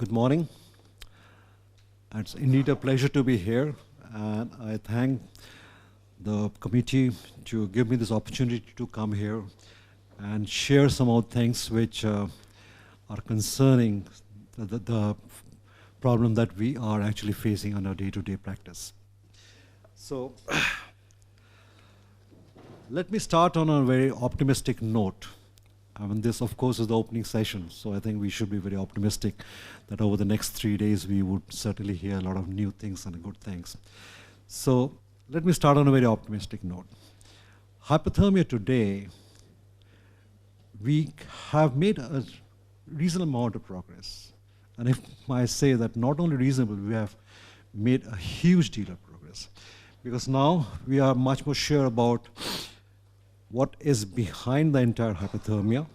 Good morning. It's indeed a pleasure to be here, and I thank the committee to give me this opportunity to come here and share some of the things which are concerning the problem that we are actually facing on our day-to-day practice. So let me start on a very optimistic note. I mean, this, of course, is the opening session, so I think we should be very optimistic that over the next 3 days we would certainly hear a lot of new things and good things. So let me start on a very optimistic note. Hypothermia today, we have made a reasonable amount of progress. And if I say that not only reasonable, we have made a huge deal of progress. Because now we are much more sure about what is behind the entire hypothermia,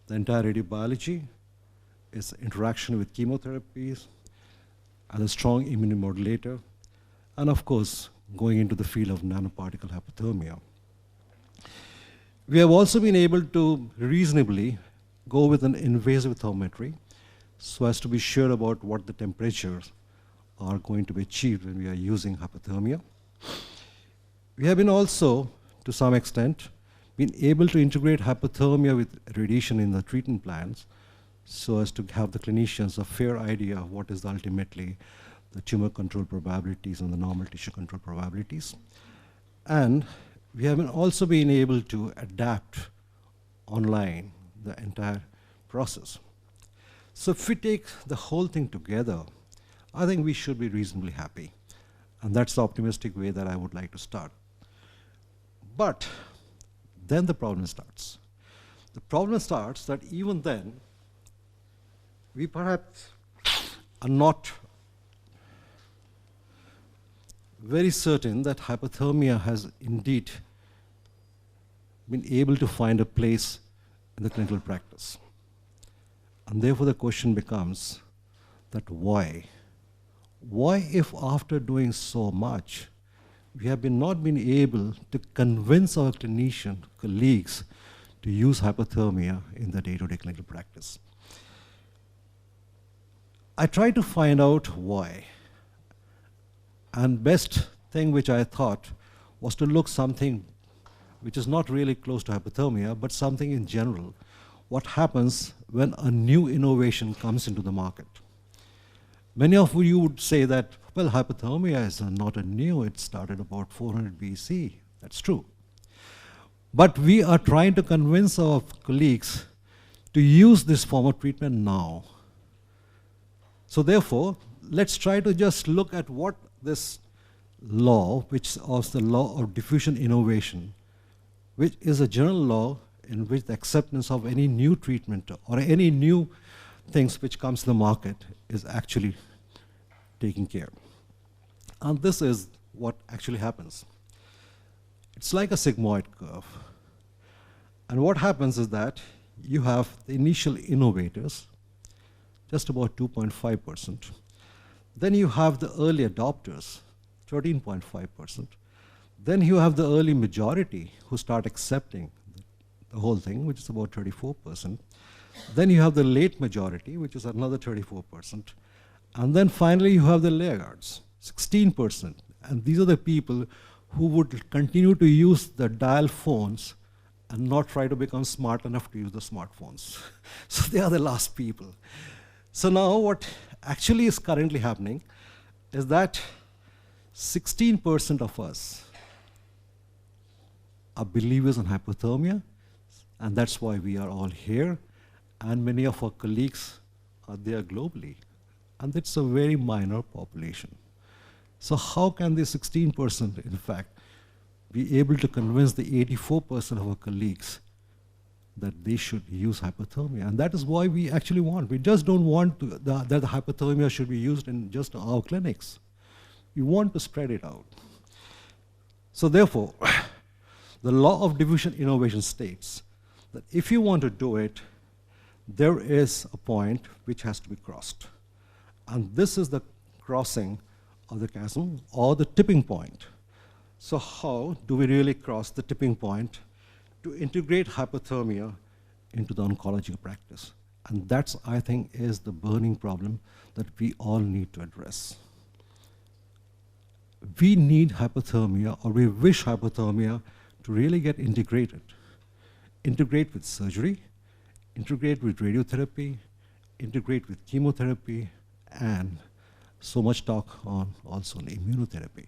the entire radiobiology, its interaction with chemotherapies, as a strong immunomodulator, and of course, going into the field of nanoparticle hypothermia. We have also been able to reasonably go with an invasive thermometry so as to be sure about what the temperatures are going to be achieved when we are using hypothermia. We have been also, to some extent, been able to integrate hypothermia with radiation in the treatment plans so as to have the clinicians a fair idea of what is ultimately the tumor control probabilities and the normal tissue control probabilities. And we have also been able to adapt online the entire process. So if we take the whole thing together, I think we should be reasonably happy. And that's the optimistic way that I would like to start. But then the problem starts. The problem starts that even then, we perhaps are not very certain that hypothermia has indeed been able to find a place in the clinical practice. And therefore the question becomes that why? Why, if after doing so much, we have not been able to convince our clinician colleagues to use hypothermia in the day-to-day clinical practice? I tried to find out why. And best thing which I thought was to look something which is not really close to hypothermia, but something in general. What happens when a new innovation comes into the market? Many of you would say that, well, hypothermia is not a new, it started about 400 BC. That's true. But we are trying to convince our colleagues to use this form of treatment now. So therefore, let's try to just look at what this law, which is the law of diffusion innovation, which is a general law in which the acceptance of any new treatment or any new things which comes to the market is actually taken care. And this is what actually happens. It's like a sigmoid curve. And what happens is that you have the initial innovators, just about 2.5%. Then you have the early adopters, 13.5%. Then you have the early majority who start accepting the whole thing, which is about 34%. Then you have the late majority, which is another 34%. And then finally you have the laggards, 16%. And these are the people who would continue to use the dial phones and not try to become smart enough to use the smartphones. So they are the last people. So now what actually is currently happening is that 16% of us are believers in hypothermia, and that's why we are all here, and many of our colleagues are there globally. And it's a very minor population. So how can the 16%, in fact, be able to convince the 84% of our colleagues that they should use hypothermia? And that is why we actually want. We just don't want that the hypothermia should be used in just our clinics. We want to spread it out. So therefore, the law of diffusion innovation states that if you want to do it, there is a point which has to be crossed. And this is the crossing of the chasm or the tipping point. So how do we really cross the tipping point to integrate hypothermia into the oncology practice? And that's, I think, is the burning problem that we all need to address. We need hypothermia, or we wish hypothermia to really get integrated. Integrate with surgery, integrate with radiotherapy, integrate with chemotherapy, and so much talk on also immunotherapy.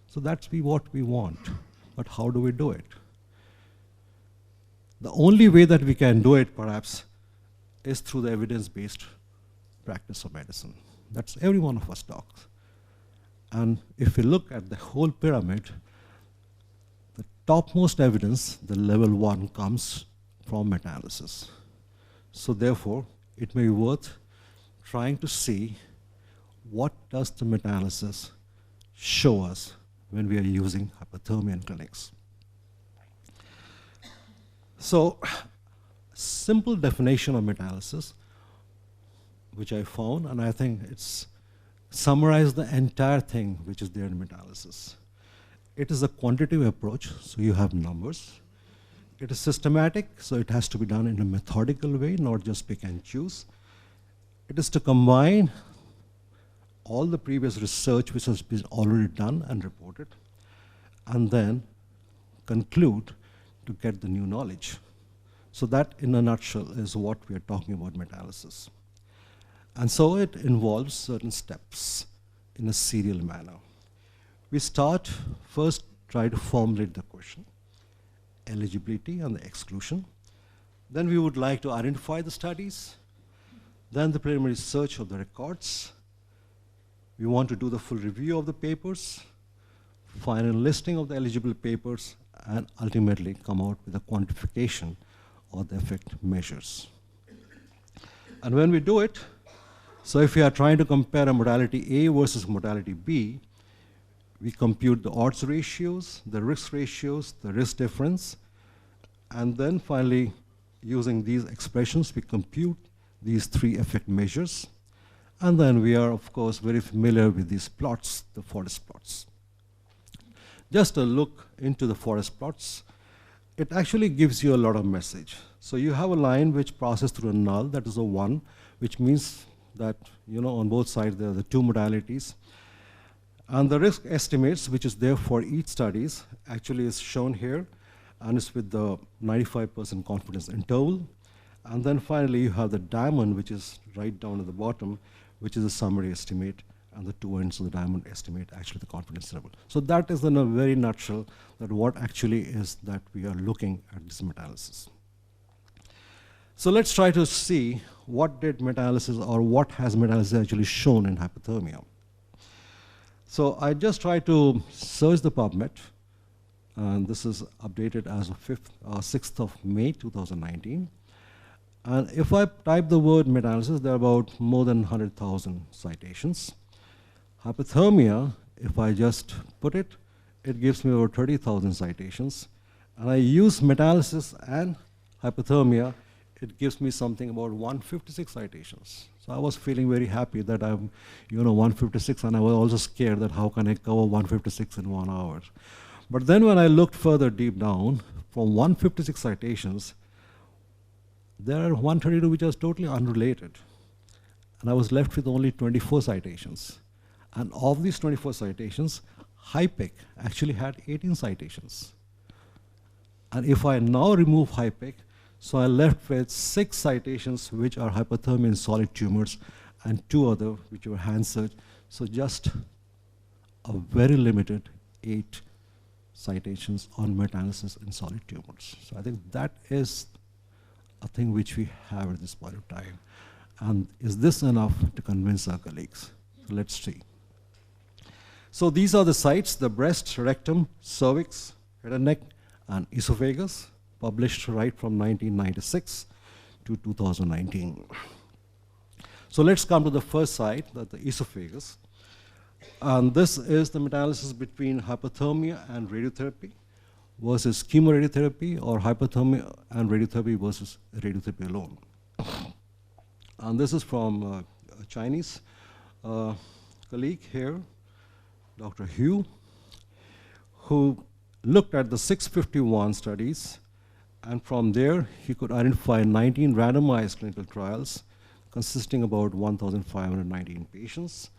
So that's what we want. But how do we do it? The only way that we can do it, perhaps, is through the evidence-based practice of medicine. That's every one of us talks. And if we look at the whole pyramid, the topmost evidence, the level 1, comes from meta-analysis. So therefore, it may be worth trying to see what does the meta-analysis show us when we are using hypothermia in clinics. So, simple definition of meta-analysis, which I found, and I think it's summarized the entire thing which is there in meta-analysis. It is a quantitative approach, so you have numbers. It is systematic, so it has to be done in a methodical way, not just pick and choose. It is to combine all the previous research which has been already done and reported, and then conclude to get the new knowledge. So that, in a nutshell, is what we are talking about meta-analysis. And so it involves certain steps in a serial manner. We start first, try to formulate the question, eligibility and the exclusion. Then we would like to identify the studies. Then the preliminary search of the records. We want to do the full review of the papers, final listing of the eligible papers, and ultimately come out with a quantification of the effect measures. And when we do it, so if we are trying to compare a modality A versus modality B, we compute the odds ratios, the risk ratios, the risk difference, and then finally, using these expressions, we compute these 3 effect measures. And then we are, of course, very familiar with these plots, the forest plots. Just a look into the forest plots, it actually gives you a lot of message. So you have a line which passes through a null, that is a 1, which means that, you know, on both sides there are the 2 modalities. And the risk estimates, which is there for each studies, actually is shown here, and it's with the 95% confidence interval. And then finally, you have the diamond, which is right down at the bottom, which is a summary estimate, and the 2 ends of the diamond estimate actually the confidence level. So that is in a very nutshell that what actually is that we are looking at this meta-analysis. So let's try to see what did meta-analysis, or what has meta-analysis actually shown in hypothermia. So I just tried to search the PubMed, and this is updated as of 6th of May 2019. And if I type the word meta-analysis, there are about more than 100,000 citations. Hypothermia, if I just put it, it gives me over 30,000 citations. And I use meta-analysis and hypothermia, it gives me something about 156 citations. So I was feeling very happy that I'm, 156, and I was also scared that how can I cover 156 in 1 hour. But then when I looked further deep down, from 156 citations, there are 132 which are totally unrelated. And I was left with only 24 citations. And of these 24 citations, HYPIC actually had 18 citations. And if I now remove HYPIC, so I left with 6 citations which are hypothermia in solid tumors, and 2 other which were hand search. So just a very limited 8 citations on meta-analysis in solid tumors. So I think that is a thing which we have at this point of time. And is this enough to convince our colleagues? So let's see. So these are the sites: the breast, rectum, cervix, head and neck, and esophagus, published right from 1996 to 2019. So let's come to the first site, the esophagus. And this is the meta-analysis between hypothermia and radiotherapy versus chemoradiotherapy, or hypothermia and radiotherapy versus radiotherapy alone. And this is from a Chinese colleague here, Dr. Hu, who looked at the 651 studies And from there, he could identify 19 randomized clinical trials consisting about 1,519 patients,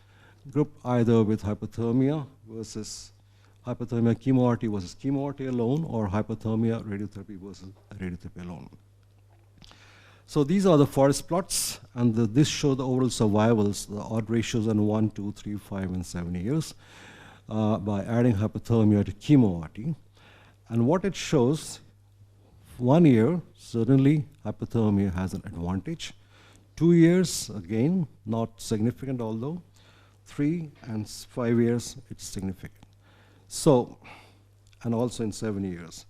grouped either with hypothermia versus hypothermia chemo-RT versus chemo-RT alone, or hypothermia radiotherapy versus radiotherapy alone. So these are the forest plots, and this show the overall survivals, the odd ratios in 1, 2, 3, 5, and 7 years by adding hypothermia to chemo-RT. And what it shows, 1 year, certainly hypothermia has an advantage. 2 years, again, not significant, although 3 and 5 years, it's significant. So, and also in 7 years.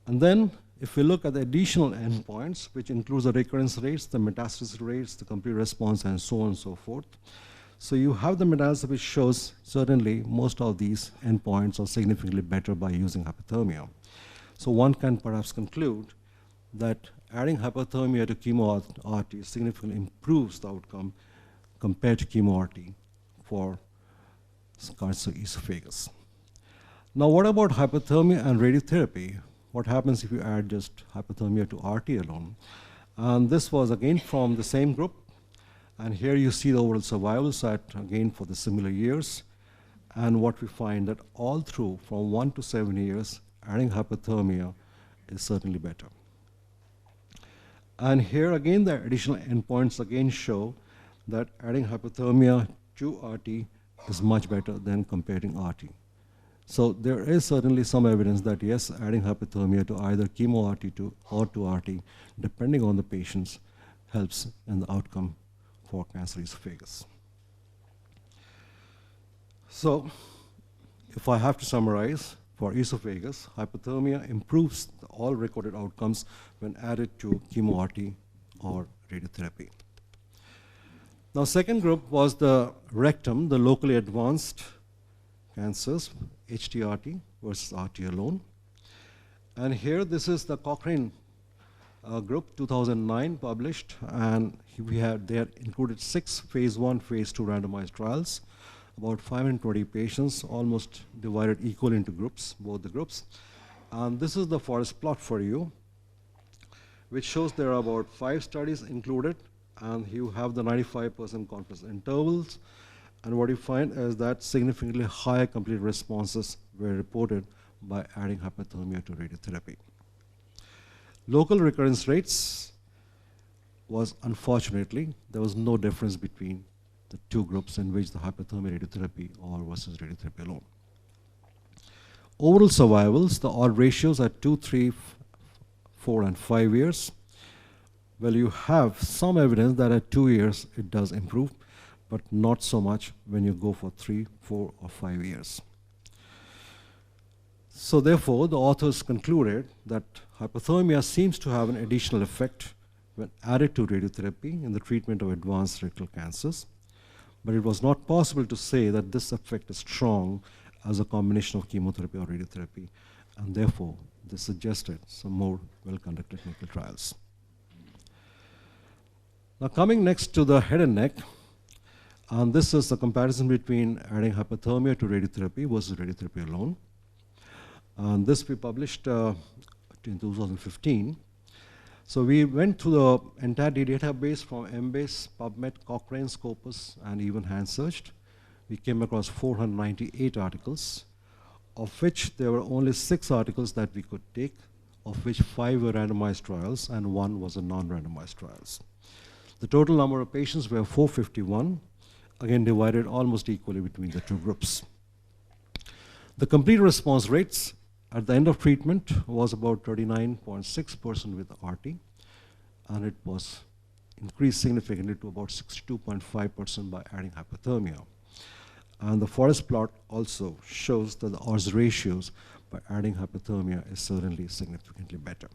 And then, if we look at the additional endpoints, which includes the recurrence rates, the metastasis rates, the complete response, and so on and so forth. So you have the meta-analysis which shows certainly most of these endpoints are significantly better by using hypothermia. So one can perhaps conclude that adding hypothermia to chemo-RT significantly improves the outcome compared to chemo-RT for esophagus. Now what about hypothermia and radiotherapy? What happens if you add just hypothermia to RT alone? And this was again from the same group. And here you see the overall survival set again for the similar years. And what we find that all through from 1 to 7 years, adding hypothermia is certainly better. And here again, the additional endpoints again show that adding hypothermia to RT is much better than comparing RT. So there is certainly some evidence that yes, adding hypothermia to either chemo-RT or to RT, depending on the patients, helps in the outcome for cancer esophagus. So if I have to summarize, for esophagus, hypothermia improves all recorded outcomes when added to chemo-RT or radiotherapy. Now, second group was the rectum, the locally advanced cancers, HTRT versus RT alone. And here, this is the Cochrane group, 2009 published, and they had included 6 phase 1, phase 2 randomized trials, about 520 patients, almost divided equally into groups, both the groups. And this is the forest plot for you, which shows there are about 5 studies included, and you have the 95% confidence intervals. And what you find is that significantly higher complete responses were reported by adding hypothermia to radiotherapy. Local recurrence rates was, unfortunately, there was no difference between the 2 groups in which the hypothermia radiotherapy or versus radiotherapy alone. Overall survivals, the odd ratios are 2, 3, 4, and 5 years. Well, you have some evidence that at 2 years it does improve, but not so much when you go for 3, 4, or 5 years. So therefore, the authors concluded that hypothermia seems to have an additional effect when added to radiotherapy in the treatment of advanced rectal cancers. But it was not possible to say that this effect is strong as a combination of chemotherapy or radiotherapy, and therefore, this suggested some more well-conducted clinical trials. Now, coming next to the head and neck, and this is the comparison between adding hypothermia to radiotherapy versus radiotherapy alone. And this we published in 2015. So we went through the entire database from Embase, PubMed, Cochrane, Scopus, and even hand-searched. We came across 498 articles, of which there were only 6 articles that we could take, of which 5 were randomized trials and 1 was a non-randomized trials. The total number of patients were 451, again divided almost equally between the 2 groups. The complete response rates at the end of treatment was about 39.6% with RT, and it was increased significantly to about 62.5% by adding hypothermia. And the forest plot also shows that the odds ratios by adding hypothermia is certainly significantly better.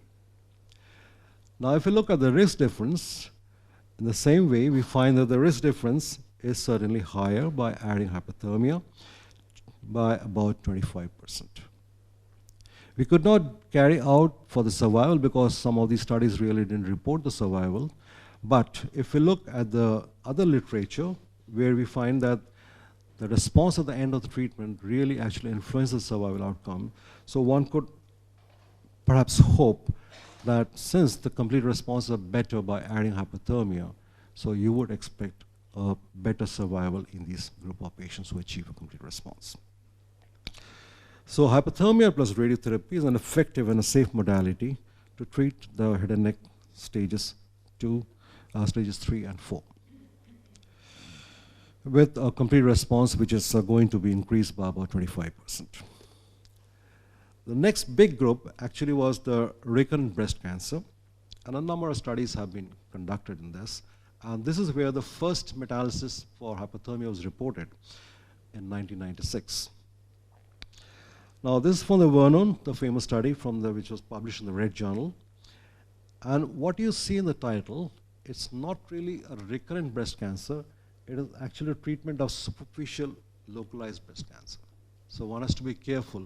Now, if you look at the risk difference, in the same way, we find that the risk difference is certainly higher by adding hypothermia by about 25%. We could not carry out for the survival because some of these studies really didn't report the survival. But if we look at the other literature, where we find that the response at the end of the treatment really actually influences survival outcome, so one could perhaps hope that since the complete responses are better by adding hypothermia, so you would expect a better survival in these group of patients who achieve a complete response. So hypothermia plus radiotherapy is an effective and a safe modality to treat the head and neck stages 3 and 4, with a complete response which is going to be increased by about 25%. The next big group actually was the recurrent breast cancer, and a number of studies have been conducted in this. And this is where the first meta-analysis for hypothermia was reported in 1996. Now this is from the Vernon, the famous study which was published in the Red Journal. And what you see in the title, it's not really a recurrent breast cancer, it is actually a treatment of superficial localized breast cancer. So one has to be careful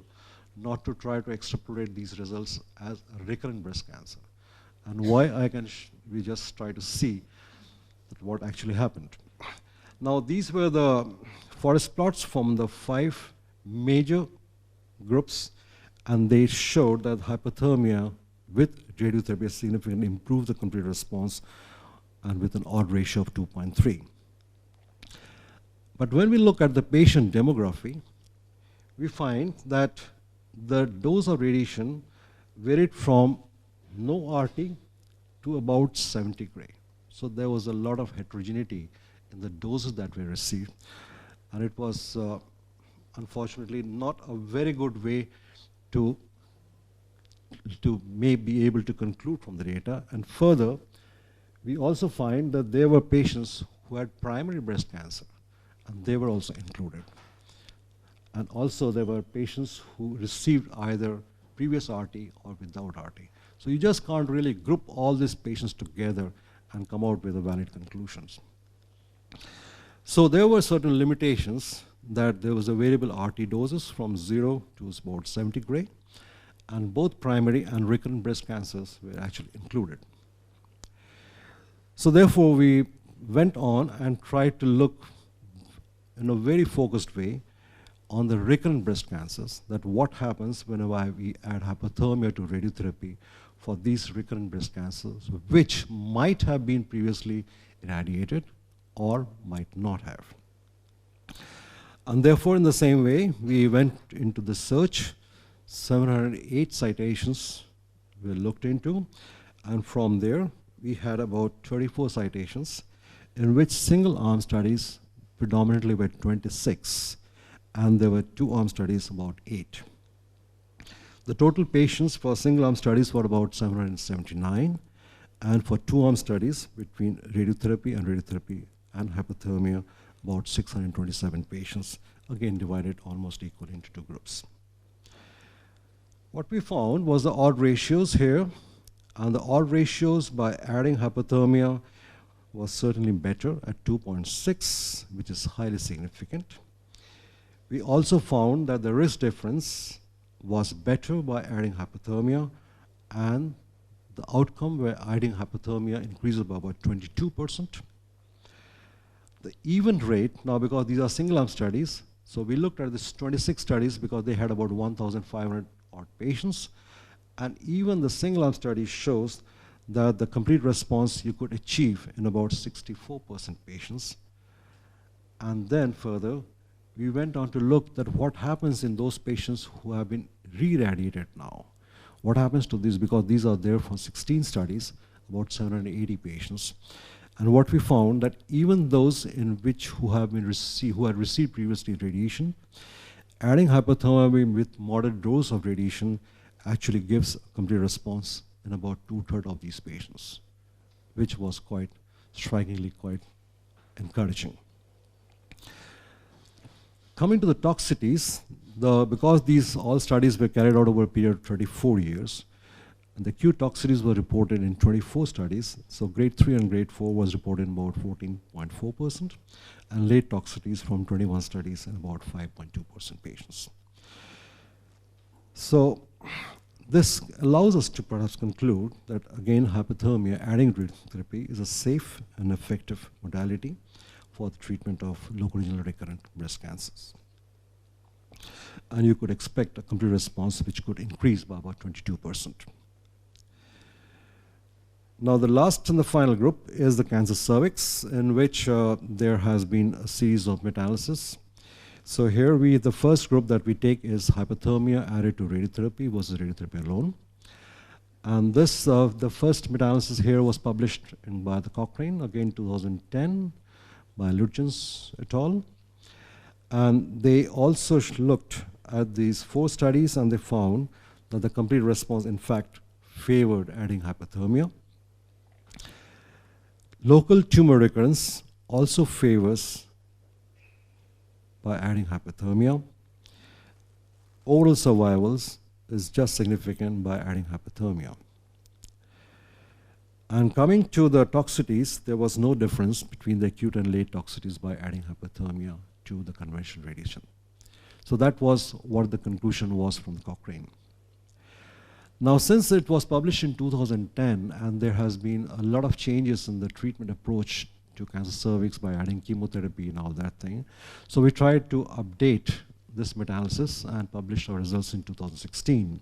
not to try to extrapolate these results as a recurrent breast cancer. And why we just try to see that what actually happened. Now these were the forest plots from the 5 major groups, and they showed that hypothermia with radiotherapy significantly improved the complete response, and with an odd ratio of 2.3. But when we look at the patient demography, we find that the dose of radiation varied from no RT to about 70 gray. So there was a lot of heterogeneity in the doses that we received, and it was unfortunately not a very good way to may be able to conclude from the data. And further, we also find that there were patients who had primary breast cancer, and they were also included. And also there were patients who received either previous RT or without RT. So you just can't really group all these patients together and come out with the valid conclusions. So there were certain limitations, that there was a variable RT doses from 0 to about 70 gray, and both primary and recurrent breast cancers were actually included. So therefore we went on and tried to look in a very focused way on the recurrent breast cancers, that what happens whenever we add hypothermia to radiotherapy for these recurrent breast cancers, which might have been previously irradiated or might not have. And therefore, in the same way, we went into the search. 708 citations were looked into, and from there, we had about 34 citations, in which single-arm studies predominantly were 26, and there were 2-arm studies about 8. The total patients for single-arm studies were about 779, and for 2-arm studies between radiotherapy and hypothermia, about 627 patients, again divided almost equally into 2 groups. What we found was the odd ratios here, and the odd ratios by adding hypothermia was certainly better at 2.6, which is highly significant. We also found that the risk difference was better by adding hypothermia, and the outcome where adding hypothermia increases by about 22%. The event rate, now because these are single-arm studies, so we looked at this 26 studies because they had about 1,500 odd patients, and even the single-arm study shows that the complete response you could achieve in about 64% patients. And then further, we went on to look at what happens in those patients who have been re-irradiated now. What happens to these, because these are there for 16 studies, about 780 patients. And what we found that even those in which who had received previously radiation, adding hypothermia with moderate dose of radiation actually gives a complete response in about 2/3 of these patients, which was quite strikingly quite encouraging. Coming to the toxicities, because these all studies were carried out over a period of 34 years, and the acute toxicities were reported in 24 studies. So grade 3 and grade 4 was reported in about 14.4%, and late toxicities from 21 studies in about 5.2% patients. So this allows us to perhaps conclude that, again, hypothermia, adding radiotherapy, is a safe and effective modality for the treatment of local regional recurrent breast cancers. And you could expect a complete response which could increase by about 22%. Now the last and the final group is the cancer cervix, in which there has been a series of meta-analysis. So here the first group that we take is hypothermia added to radiotherapy versus radiotherapy alone. And this, the first meta-analysis here was published by the Cochrane, again 2010, by Lutjens et al. And they also looked at these 4 studies, and they found that the complete response, in fact, favored adding hypothermia. Local tumor recurrence also favors by adding hypothermia. Overall survivals is just significant by adding hypothermia. And coming to the toxicities, there was no difference between the acute and late toxicities by adding hypothermia to the conventional radiation. So that was what the conclusion was from the Cochrane. Now, since it was published in 2010, and there has been a lot of changes in the treatment approach to cancer cervix by adding chemotherapy and all that thing, so we tried to update this meta-analysis and published our results in 2016.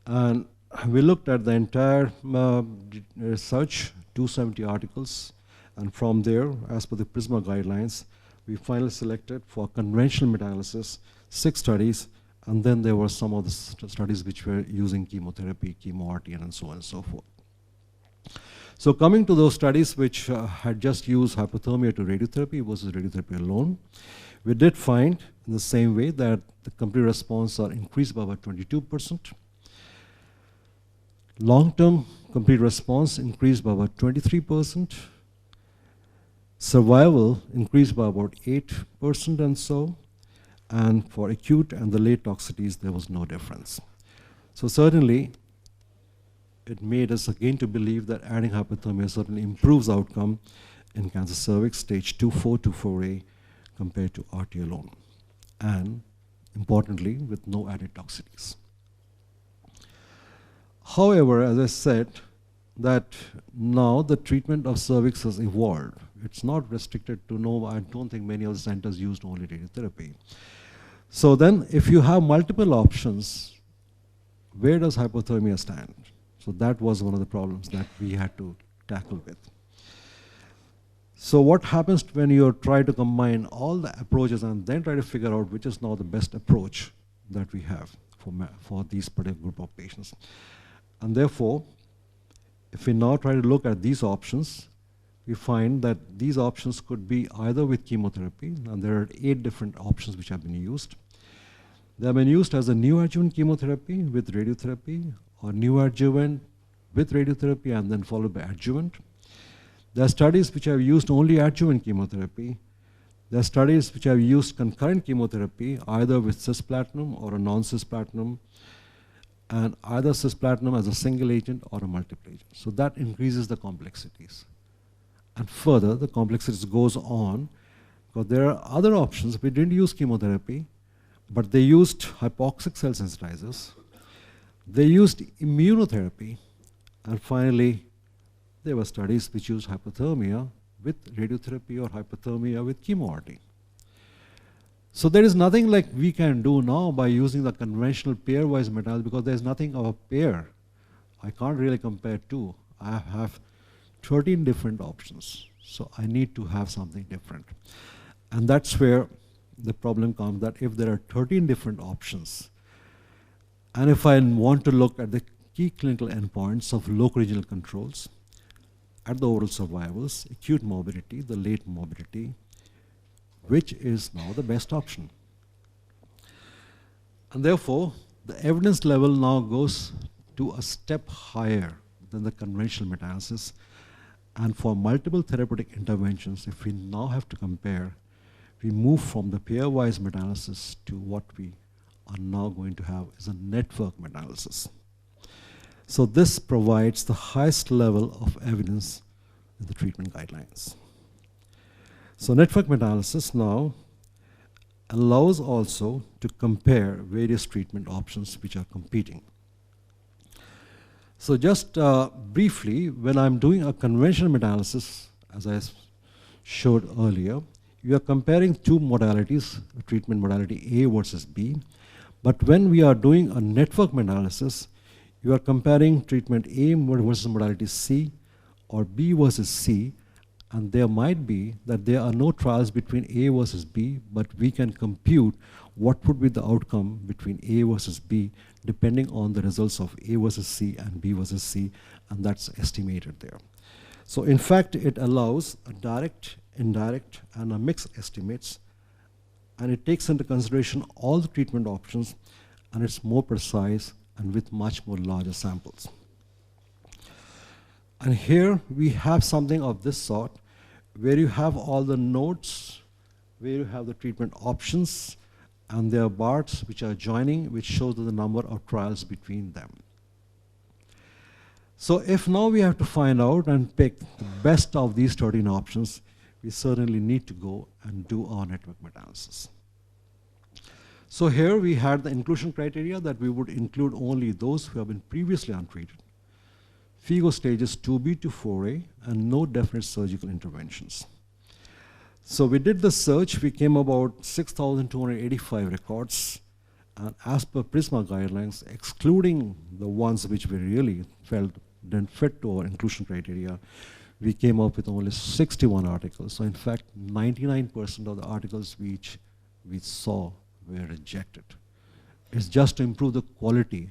And we looked at the entire research, 270 articles, and from there, as per the PRISMA guidelines, we finally selected for conventional meta-analysis 6 studies, and then there were some of the studies which were using chemotherapy, chemo-RT, and so on and so forth. So coming to those studies which had just used hypothermia to radiotherapy versus radiotherapy alone, we did find in the same way that the complete response are increased by about 22%. Long-term complete response increased by about 23%. Survival increased by about 8% and so. And for acute and the late toxicities, there was no difference. So certainly, it made us again to believe that adding hypothermia certainly improves outcome in cancer cervix stage 2-4 to 4A compared to RT alone. And importantly, with no added toxicities. However, as I said, that now the treatment of cervix has evolved. It's not restricted to I don't think many of the centers used only radiotherapy. So then, if you have multiple options, where does hypothermia stand? So that was one of the problems that we had to tackle with. So what happens when you try to combine all the approaches and then try to figure out which is now the best approach that we have for these particular group of patients? And therefore, if we now try to look at these options, we find that these options could be either with chemotherapy, and there are 8 different options which have been used. They have been used as a neoadjuvant chemotherapy with radiotherapy, or neoadjuvant with radiotherapy and then followed by adjuvant. There are studies which have used only adjuvant chemotherapy. There are studies which have used concurrent chemotherapy, either with cisplatinum or a non-cisplatinum, and either cisplatinum as a single agent or a multiple agent. So that increases the complexities. And further, the complexities goes on, because there are other options. We didn't use chemotherapy, but they used hypoxic cell sensitizers. They used immunotherapy, and finally, there were studies which used hypothermia with radiotherapy or hypothermia with chemo-RT. So there is nothing like we can do now by using the conventional pair-wise meta-analysis, because there's nothing of a pair. I can't really compare 2. I have 13 different options, so I need to have something different. And that's where the problem comes, that if there are 13 different options, and if I want to look at the key clinical endpoints of local regional controls, at the overall survivals, acute morbidity, the late morbidity, which is now the best option? And therefore, the evidence level now goes to a step higher than the conventional meta-analysis. And for multiple therapeutic interventions, if we now have to compare, we move from the pair-wise meta-analysis to what we are now going to have is a network meta-analysis. So this provides the highest level of evidence in the treatment guidelines. So network meta-analysis now allows also to compare various treatment options which are competing. So just briefly, when I'm doing a conventional meta-analysis, as I showed earlier, you are comparing 2 modalities, treatment modality A versus B. But when we are doing a network meta-analysis, you are comparing treatment A versus modality C or B versus C, and there might be that there are no trials between A versus B, but we can compute what would be the outcome between A versus B depending on the results of A versus C and B versus C, and that's estimated there. So in fact, it allows a direct, indirect, and a mixed estimates, and it takes into consideration all the treatment options, and it's more precise and with much more larger samples. And here we have something of this sort, where you have all the nodes, where you have the treatment options, and there are bars which are joining, which shows the number of trials between them. So if now we have to find out and pick the best of these 13 options, we certainly need to go and do our network meta-analysis. So here we had the inclusion criteria that we would include only those who have been previously untreated, FIGO stages 2B to 4A, and no definite surgical interventions. So we did the search, we came about 6,285 records, and as per PRISMA guidelines, excluding the ones which we really felt didn't fit to our inclusion criteria, we came up with only 61 articles. So in fact, 99% of the articles which we saw were rejected. It's just to improve the quality,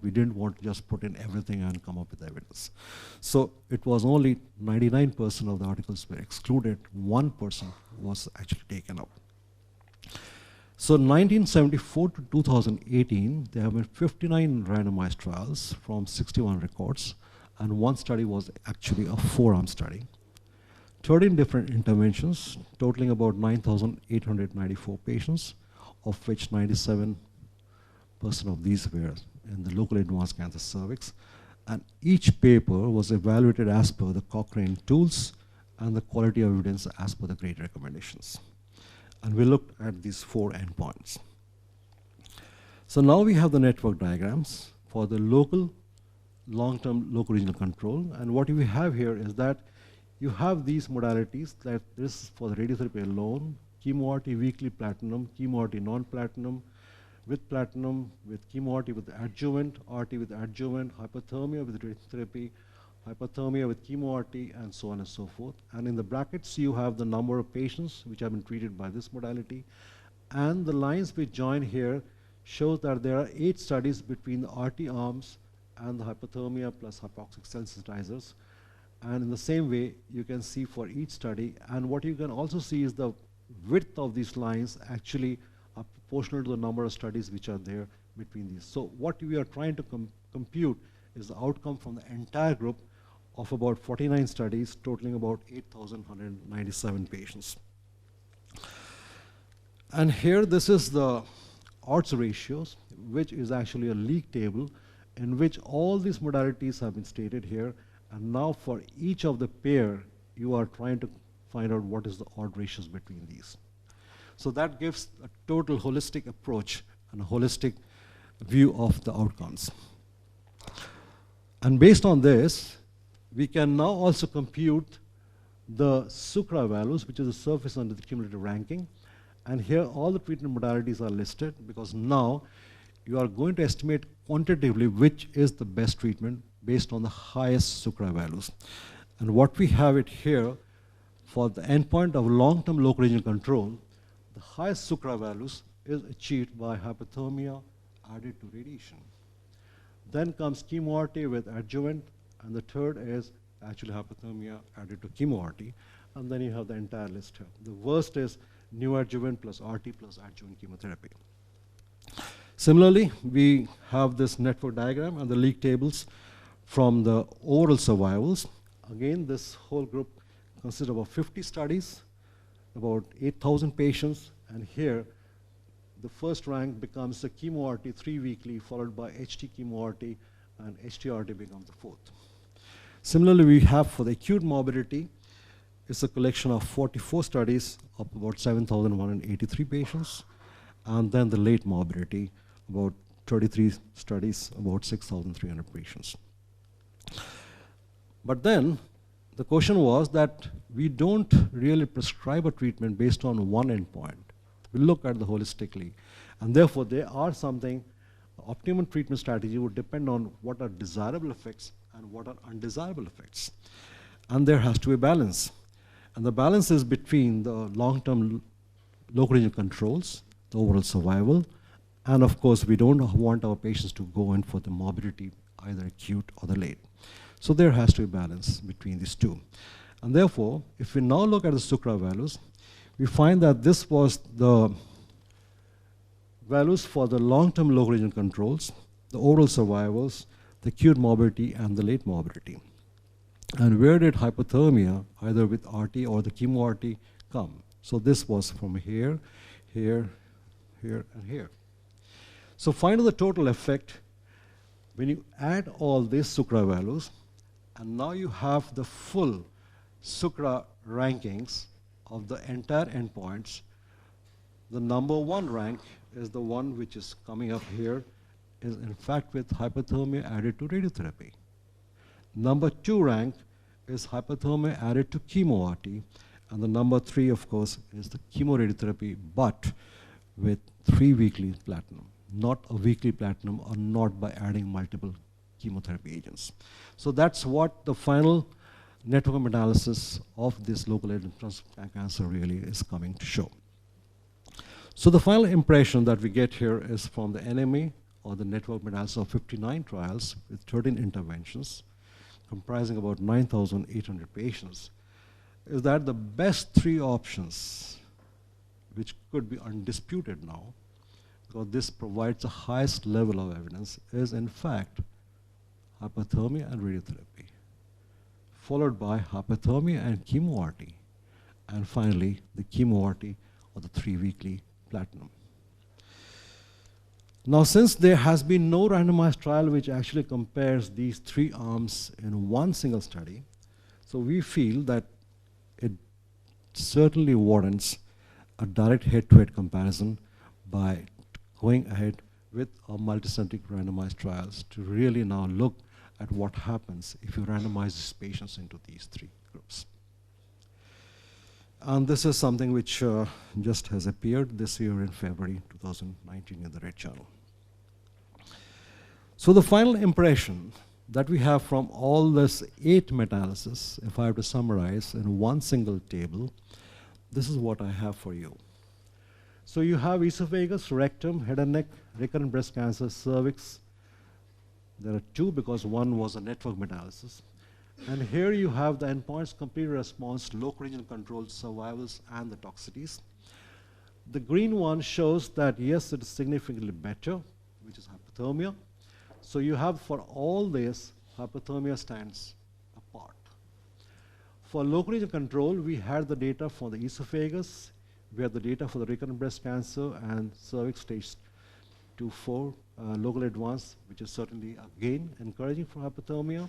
we didn't want to just put in everything and come up with evidence. So it was only 99% of the articles were excluded, 1% was actually taken out. So 1974 to 2018, there have been 59 randomized trials from 61 records, and one study was actually a 4-arm study. 13 different interventions, totaling about 9,894 patients, of which 97% of these were in the locally advanced cancer cervix. And each paper was evaluated as per the Cochrane tools and the quality of evidence as per the GRADE recommendations. And we looked at these 4 endpoints. So now we have the network diagrams for the local, long-term local regional control. And what we have here is that you have these modalities, that this is for the radiotherapy alone, chemo-RT weekly platinum, chemo-RT non-platinum, with platinum, with chemo-RT with adjuvant, RT with adjuvant, hypothermia with radiotherapy, hyperthermia with chemo-RT, and so on and so forth. And in the brackets, you have the number of patients which have been treated by this modality. And the lines which join here show that there are 8 studies between the RT arms and the hypothermia plus hypoxic cell sensitizers. And in the same way, you can see for each study. And what you can also see is the width of these lines actually are proportional to the number of studies which are there between these. So what we are trying to compute is the outcome from the entire group of about 49 studies, totaling about 8,197 patients. And here, this is the odds ratios, which is actually a league table in which all these modalities have been stated here. And now for each of the pair, you are trying to find out what is the odd ratios between these. So that gives a total holistic approach and a holistic view of the outcomes. And based on this, we can now also compute the SUCRA values, which is the surface under the cumulative ranking. And here all the treatment modalities are listed, because now you are going to estimate quantitatively which is the best treatment based on the highest SUCRA values. And what we have it here, for the endpoint of long-term local regional control, the highest SUCRA values is achieved by hypothermia added to radiation. Then comes chemo-RT with adjuvant, and the third is actually hypothermia added to chemo-RT, and then you have the entire list here. The worst is neoadjuvant plus RT plus adjuvant chemotherapy. Similarly, we have this network diagram and the league tables from the overall survivals. Again, this whole group consists of about 50 studies, about 8,000 patients, and here the first rank becomes the chemo-RT 3 weekly, followed by HT chemo-RT, and HT-RT becomes the 4th. Similarly, we have for the acute morbidity, it's a collection of 44 studies of about 7,183 patients, and then the late morbidity, about 33 studies, about 6,300 patients. But then, the question was that we don't really prescribe a treatment based on one endpoint. We look at the holistically. And therefore, there are something Optimum treatment strategy would depend on what are desirable effects and what are undesirable effects. And there has to be a balance. And the balance is between the long-term local regional controls, the overall survival, and of course, we don't want our patients to go in for the morbidity, either acute or the late. So there has to be balance between these two. And therefore, if we now look at the sucra values, we find that this was the values for the long-term local regional controls, the overall survivals, the acute morbidity, and the late morbidity. And where did hypothermia, either with RT or the chemo RT, come? So this was from here, here, here, and here. So find the total effect when you add all these sucra values, and now you have the full sucra rankings of the entire endpoints. The number one rank is the one which is coming up here, is in fact with hyperthermia added to radiotherapy. Number two rank is hyperthermia added to chemo RT, and the number three, of course, is the chemoradiotherapy, but with 3 weekly platinum, not a weekly platinum, or not by adding multiple chemotherapy agents. So that's what the final network meta-analysis of this local entrance cancer really is coming to show. So the final impression that we get here is from the NMA, or the network meta-analysis of 59 trials with 13 interventions, comprising about 9,800 patients, is that the best 3 options, which could be undisputed now, because this provides the highest level of evidence, is in fact hypothermia and radiotherapy, followed by hypothermia and chemo RT, and finally the chemo RT or the 3 weekly platinum. Now, since there has been no randomized trial which actually compares these 3 arms in one single study, so we feel that it certainly warrants a direct head-to-head comparison by going ahead with our multicentric randomized trials to really now look at what happens if you randomize these patients into these 3 groups. And this is something which just has appeared this year in February 2019 in the Red Journal. So the final impression that we have from all this 8 meta-analysis, if I have to summarize in one single table, this is what I have for you. So you have esophagus, rectum, head and neck, recurrent breast cancer, cervix. There are 2 because one was a network meta-analysis. And here you have the endpoints: complete response, local regional control, survivals, and the toxicities. The green one shows that yes, it is significantly better, which is hypothermia. So you have for all this, hypothermia stands apart. For local regional control, we had the data for the esophagus, we had the data for the recurrent breast cancer and cervix stage 2-4 local advanced, which is certainly again encouraging for hypothermia.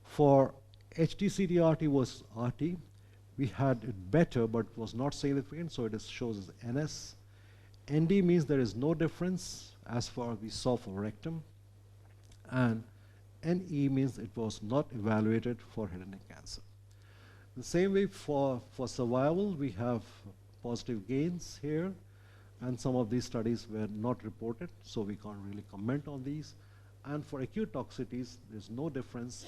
For HT-CT-RT was RT. We had it better, but was not significant, so it shows as NS. ND means there is no difference as far as we saw for rectum. And NE means it was not evaluated for head and neck cancer. The same way for survival, we have positive gains here, and some of these studies were not reported, so we can't really comment on these. And for acute toxicities, there's no difference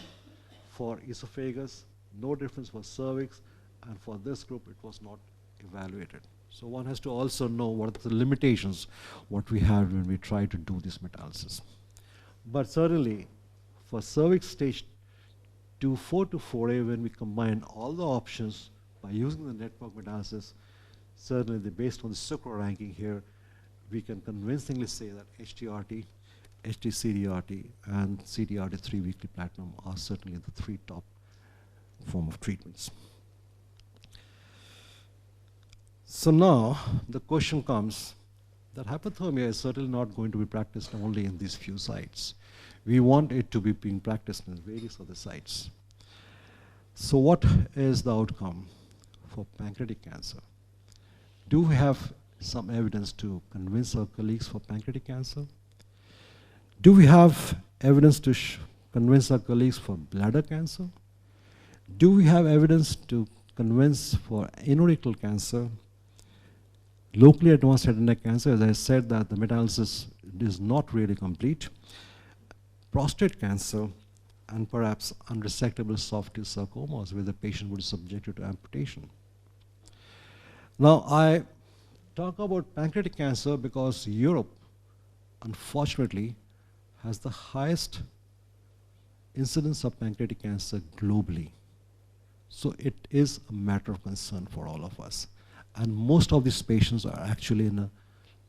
for esophagus, no difference for cervix, and for this group, it was not evaluated. So one has to also know what are the limitations, what we have when we try to do this meta-analysis. But certainly, for cervix stage 2-4 to 4A, when we combine all the options by using the network meta-analysis, certainly based on the sucra ranking here, we can convincingly say that HTRT, HT-CT-RT, and CT-RT 3 weekly platinum are certainly the 3 top form of treatments. So now the question comes that hypothermia is certainly not going to be practiced only in these few sites. We want it to be being practiced in various other sites. So what is the outcome for pancreatic cancer? Do we have some evidence to convince our colleagues for pancreatic cancer? Do we have evidence to convince our colleagues for bladder cancer? Do we have evidence to convince for anal cancer, locally advanced head and neck cancer? As I said, that the meta-analysis it is not really complete, prostate cancer, and perhaps unresectable soft tissue sarcomas where the patient would be subjected to amputation. Now, I talk about pancreatic cancer because Europe, unfortunately, has the highest incidence of pancreatic cancer globally. So it is a matter of concern for all of us. And most of these patients are actually in a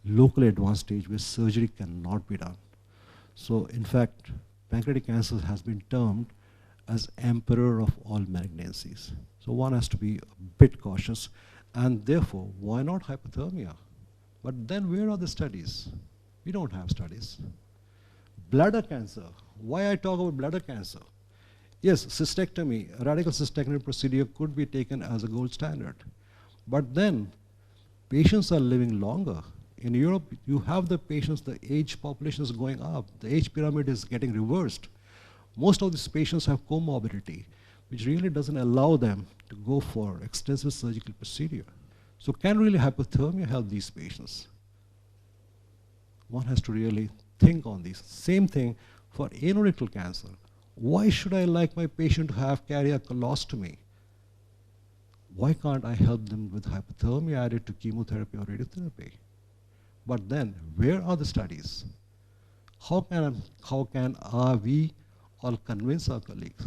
locally advanced stage where surgery cannot be done. So in fact, pancreatic cancer has been termed as emperor of all malignancies. So one has to be a bit cautious. And therefore, why not hypothermia? But then where are the studies? We don't have studies. Bladder cancer. Why I talk about bladder cancer? Yes, cystectomy, a radical cystectomy procedure could be taken as a gold standard. But then, patients are living longer. In Europe, you have the patients, the age population is going up. The age pyramid is getting reversed. Most of these patients have comorbidity, which really doesn't allow them to go for extensive surgical procedure. So can really hypothermia help these patients? One has to really think on these. Same thing for anal cancer. Why should I like my patient to have cardiac colostomy? Why can't I help them with hypothermia added to chemotherapy or radiotherapy? But then, where are the studies? How can we all convince our colleagues?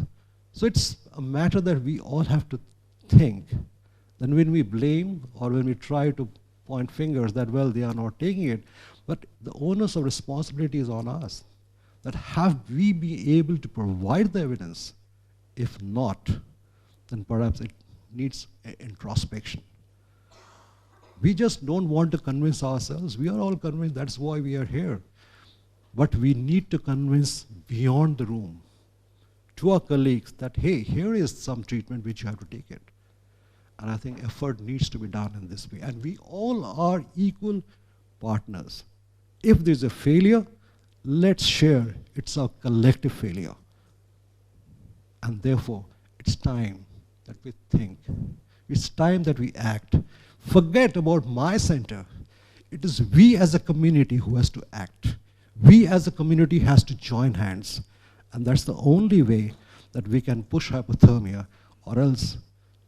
So it's a matter that we all have to think. Then when we blame or when we try to point fingers that, well, they are not taking it, but the onus of responsibility is on us. That have we been able to provide the evidence? If not, then perhaps it needs introspection. We just don't want to convince ourselves. We are all convinced, that's why we are here. But we need to convince beyond the room to our colleagues that, hey, here is some treatment which you have to take it. And I think effort needs to be done in this way. And we all are equal partners. If there's a failure, let's share. It's a collective failure. And therefore, it's time that we think. It's time that we act. Forget about my center. It is we as a community who has to act. We as a community has to join hands. And that's the only way that we can push hypothermia, or else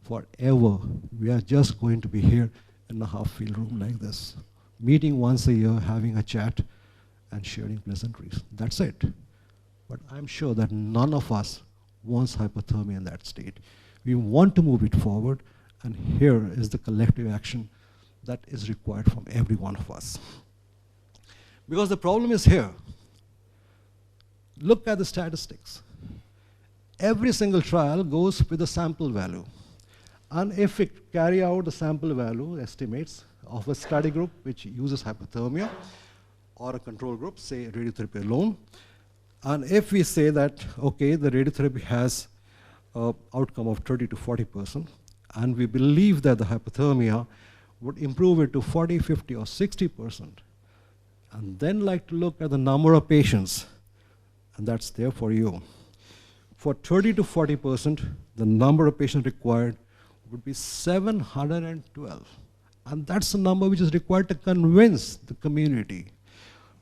forever we are just going to be here in a half-filled room like this, meeting once a year, having a chat, and sharing pleasantries. That's it. But I'm sure that none of us wants hypothermia in that state. We want to move it forward, and here is the collective action that is required from every one of us. Because the problem is here. Look at the statistics. Every single trial goes with a sample value. And if we carry out the sample value estimates of a study group which uses hypothermia, or a control group, say radiotherapy alone, and if we say that, okay, the radiotherapy has an outcome of 30 to 40%, and we believe that the hypothermia would improve it to 40, 50, or 60%, and then like to look at the number of patients, and that's there for you. For 30 to 40%, the number of patients required would be 712. And that's the number which is required to convince the community.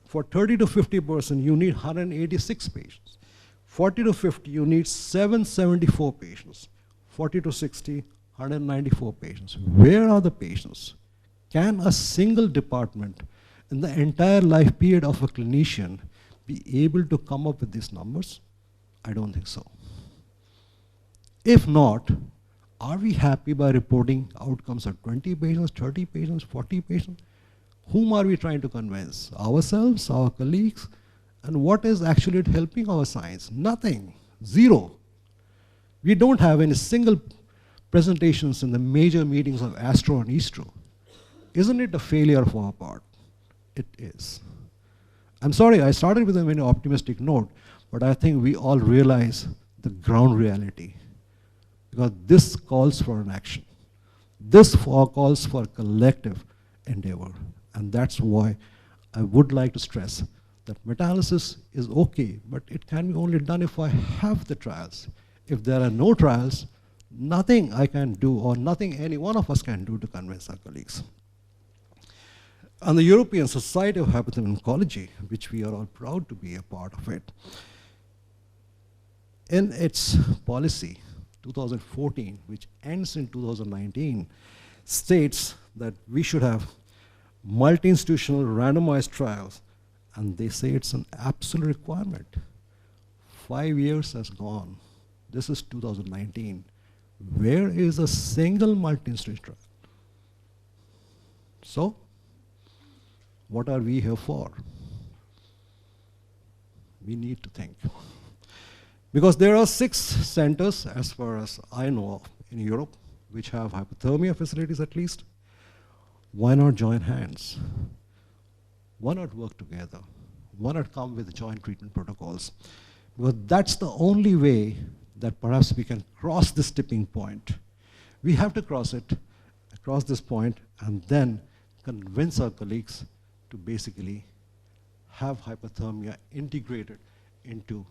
For 30 to 50%, you need 186 patients. 40 to 50, you need 774 patients. 40 to 60, 194 patients. Where are the patients? Can a single department in the entire life period of a clinician be able to come up with these numbers? I don't think so. If not, are we happy by reporting outcomes of 20 patients, 30 patients, 40 patients? Whom are we trying to convince? Ourselves, our colleagues? And what is actually helping our science? Nothing. Zero. We don't have any single presentations in the major meetings of Astro and Istro. Isn't it a failure of our part? It is. I'm sorry, I started with a very optimistic note, but I think we all realize the ground reality. Because this calls for an action. This calls for a collective endeavor. And that's why I would like to stress that meta-analysis is okay, but it can be only done if I have the trials. If there are no trials, nothing I can do or nothing any one of us can do to convince our colleagues. And the European Society of Hypothermia and Oncology, which we are all proud to be a part of it, in its policy 2014, which ends in 2019, states that we should have multi-institutional randomized trials, and they say it's an absolute requirement. 5 years has gone. This is 2019. Where is a single multi-institutional trial? So, what are we here for? We need to think. Because there are 6 centers, as far as I know of, in Europe, which have hypothermia facilities at least. Why not join hands? Why not work together? Why not come with joint treatment protocols? Because that's the only way that perhaps we can cross this tipping point. We have to cross this point, and then convince our colleagues to basically have hypothermia integrated into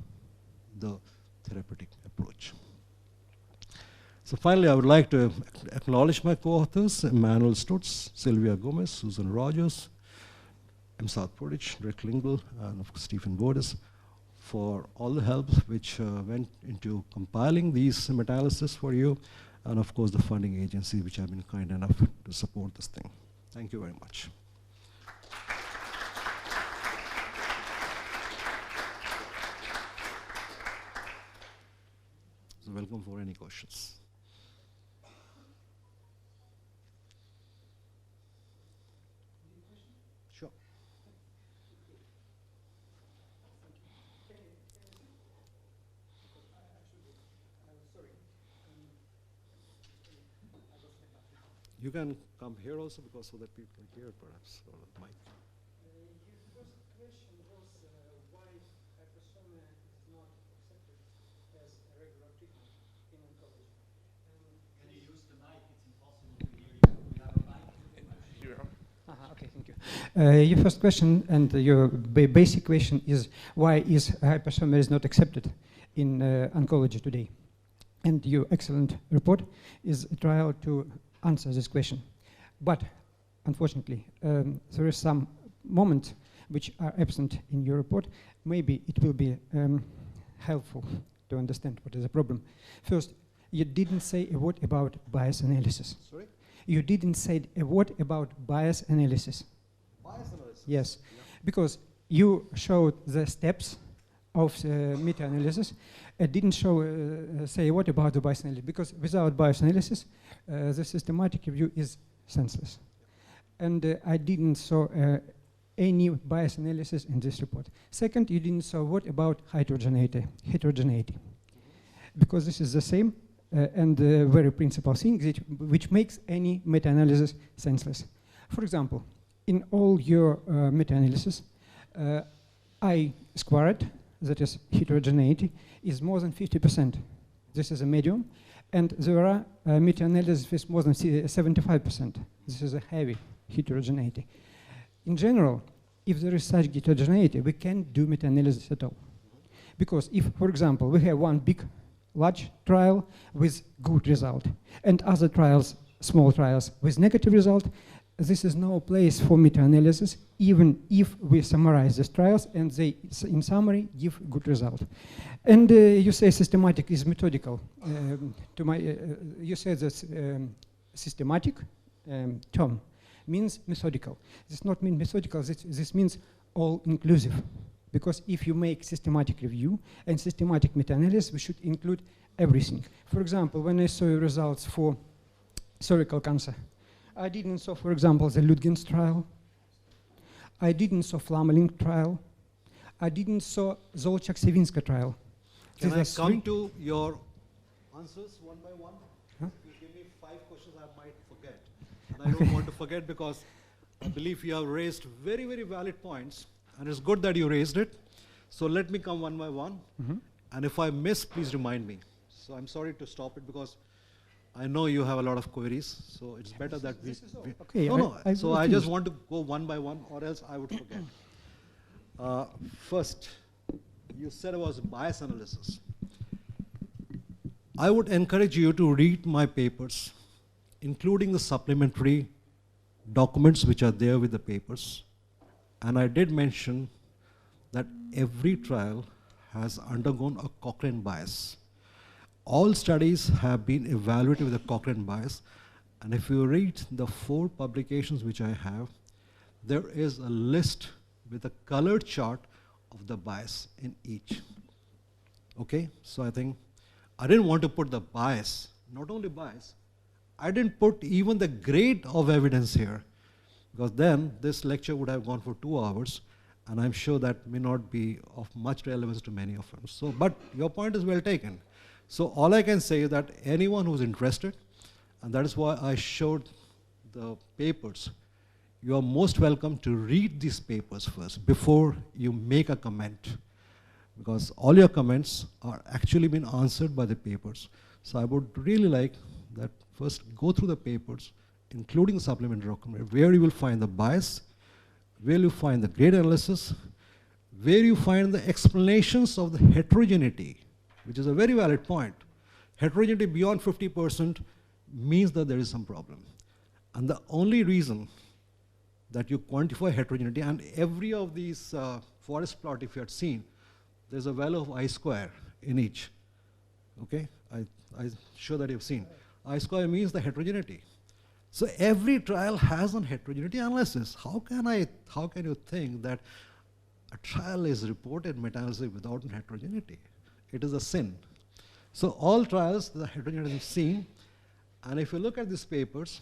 the therapeutic approach. So finally, I would like to acknowledge my co-authors, Emmanuel Stutz, Sylvia Gomez, Susan Rogers, M. South Portage, Rick Lingle, and of course, Stephen Bordes, for all the help which went into compiling these meta-analysis for you, and of course the funding agency which have been kind enough to support this thing. Thank you very much. So welcome for any questions. Sure. You can come here also, because so that people can hear perhaps, or the mic. Your first question was why hyperthermia is not accepted as a regular treatment in oncology. Can you use the mic? It's impossible to hear you. We have a mic. Here. Okay, thank you. Your first question and your basic question is why is hyperthermia is not accepted in oncology today? And your excellent report is a trial to answer this question. But unfortunately, there is some moment which are absent in your report. Maybe it will be helpful to understand what is the problem. First, you didn't say a word about bias analysis. Sorry? You didn't say a word about bias analysis. Bias analysis? Yes, because you showed the steps of the meta-analysis. It didn't say what about the bias analysis, because without bias analysis, the systematic review is senseless. And I didn't saw any bias analysis in this report. Second, you didn't saw what about heterogeneity, because this is the same and very principal thing which makes any meta-analysis senseless. For example, in all your meta-analysis, I squared, that is heterogeneity, is more than 50%. This is a medium. And there are meta-analysis with more than 75%. This is a heavy heterogeneity. In general, if there is such heterogeneity, we can't do meta-analysis at all. Because if, for example, we have one big, large trial with good result, and other trials, small trials, with negative result, this is no place for meta-analysis, even if we summarize these trials and they, in summary, give good result. And you say systematic is methodical. You said that systematic term means methodical. This not mean methodical, this means all-inclusive. Because if you make systematic review and systematic meta-analysis, we should include everything. For example, when I saw results for cervical cancer, I didn't saw, for example, the Lütgens trial. I didn't saw Flamelink trial. I didn't saw Zolchak-Sevinska trial. Can I come to your answers one by one? Huh? If you give me 5 questions, I might forget. And I don't want to forget, because I believe you have raised very, very valid points. And it's good that you raised it. So let me come one by one. Mm-hmm. And if I miss, please remind me. So I'm sorry to stop it, because I know you have a lot of queries, so it's better that we... Okay, so I just want to go one by one, or else I would forget. First, you said about bias analysis. I would encourage you to read my papers, including the supplementary documents which are there with the papers. And I did mention that every trial has undergone a Cochrane bias. All studies have been evaluated with a Cochrane bias. And if you read the 4 publications which I have, there is a list with a colored chart of the bias in each. Okay, so I think I didn't want to put the bias, not only bias, I didn't put even the grade of evidence here, because then this lecture would have gone for 2 hours, and I'm sure that may not be of much relevance to many of them. So, but your point is well taken. So all I can say is that anyone who's interested, and that is why I showed the papers, you are most welcome to read these papers first before you make a comment, because all your comments are actually been answered by the papers. So I would really like that first go through the papers, including the supplementary document, where you will find the bias, where you find the grade analysis, where you find the explanations of the heterogeneity, which is a very valid point. Heterogeneity beyond 50% means that there is some problem. And the only reason that you quantify heterogeneity, and every of these forest plot, if you had seen, there's a value of I square in each. Okay, I'm sure that you've seen. I square means the heterogeneity. So every trial has a heterogeneity analysis. How can you think that a trial is reported meta-analysis without heterogeneity? It is a sin. So all trials, the heterogeneity is seen, and if you look at these papers,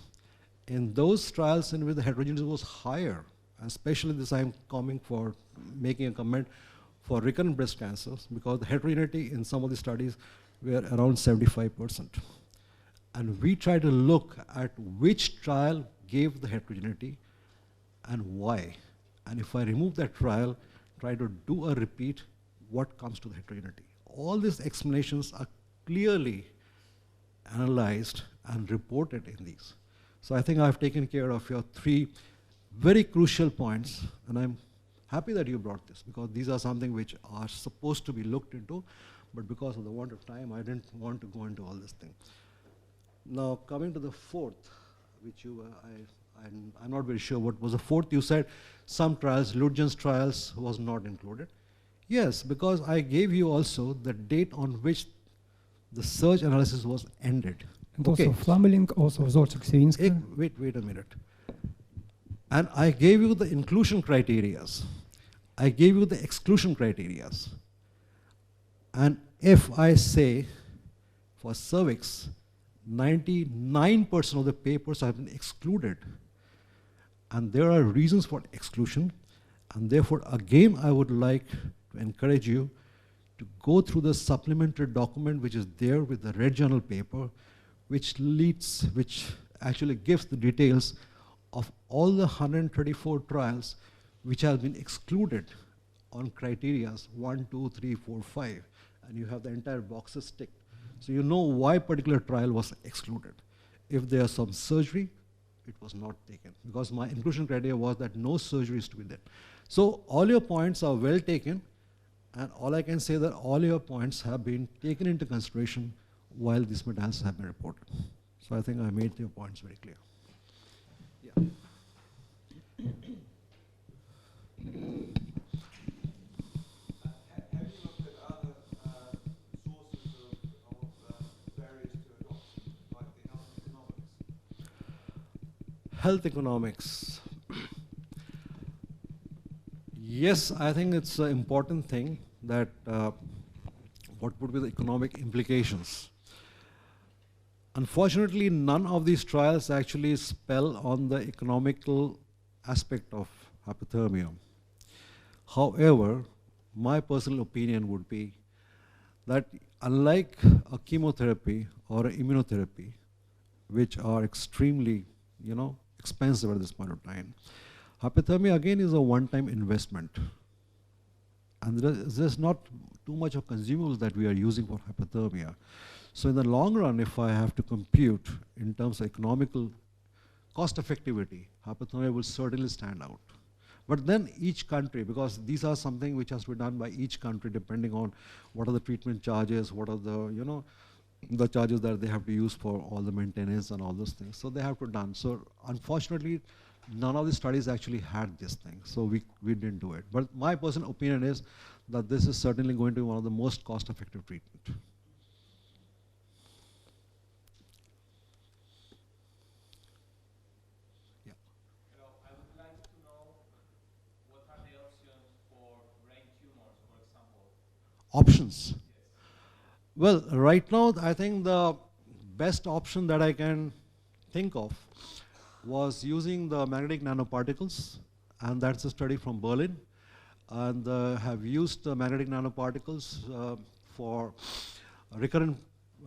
in those trials in which the heterogeneity was higher, and especially this I'm coming for making a comment for recurrent breast cancers, because the heterogeneity in some of the studies were around 75%. And we try to look at which trial gave the heterogeneity and why. And if I remove that trial, try to do a repeat, what comes to the heterogeneity? All these explanations are clearly analyzed and reported in these. So I think I've taken care of your 3 very crucial points, and I'm happy that you brought this, because these are something which are supposed to be looked into, but because of the want of time, I didn't want to go into all this thing. Now, coming to the 4th, which I'm not very sure what was the 4th. You said some trials, Ludgen's trials was not included. Yes, because I gave you also the date on which the search analysis was ended. And also Flamelink, also Zorczak-Siewińska. Wait a minute. And I gave you the inclusion criterias. I gave you the exclusion criterias. And if I say for cervix, 99% of the papers have been excluded, and there are reasons for exclusion, and therefore again I would like to encourage you to go through the supplementary document which is there with the red journal paper, which actually gives the details of all the 134 trials which have been excluded on criterias 1, 2, 3, 4, 5, and you have the entire boxes ticked. So you know why particular trial was excluded. If there's some surgery, it was not taken, because my inclusion criteria was that no surgery is to be there. So all your points are well taken, and all I can say that all your points have been taken into consideration while these meta-analyses have been reported. So I think I made your points very clear. Yeah. Have you looked at other sources of barriers to adoption, like the health economics? Health economics. Yes, I think it's an important thing that what would be the economic implications. Unfortunately, none of these trials actually spell on the economical aspect of hypothermia. However, my personal opinion would be that unlike a chemotherapy or an immunotherapy, which are extremely, expensive at this point of time, hypothermia again is a one-time investment. And there's not too much of consumables that we are using for hypothermia. So in the long run, if I have to compute in terms of economical cost effectivity, hypothermia will certainly stand out. But then each country, because these are something which has to be done by each country depending on what are the treatment charges, what are the, the charges that they have to use for all the maintenance and all those things. So they have to done. So unfortunately, none of the studies actually had this thing, so we didn't do it. But my personal opinion is that this is certainly going to be one of the most cost-effective treatment. Yeah. Hello, I would like to know what are the options for brain tumors, for example? Options. Yes. Well, right now, I think the best option that I can think of was using the magnetic nanoparticles, and that's a study from Berlin, and have used the magnetic nanoparticles for recurrent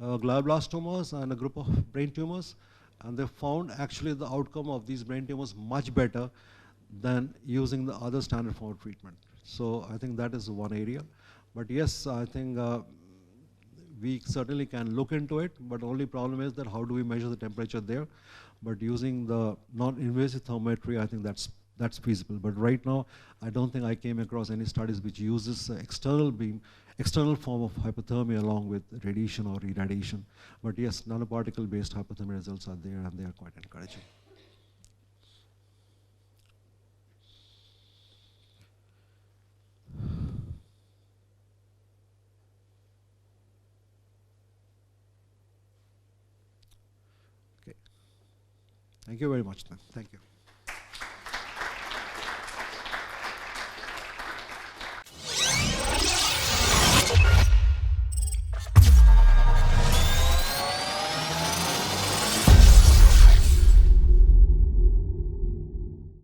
glioblastomas and a group of brain tumors, and they found actually the outcome of these brain tumors much better than using the other standard form of treatment. So I think that is one area. But yes, I think we certainly can look into it, but the only problem is that how do we measure the temperature there? But using the non-invasive thermometry, I think that's feasible. But right now, I don't think I came across any studies which uses external form of hypothermia along with radiation or irradiation. But yes, nanoparticle-based hypothermia results are there, and they are quite encouraging. Okay. Thank you very much, then. Thank you.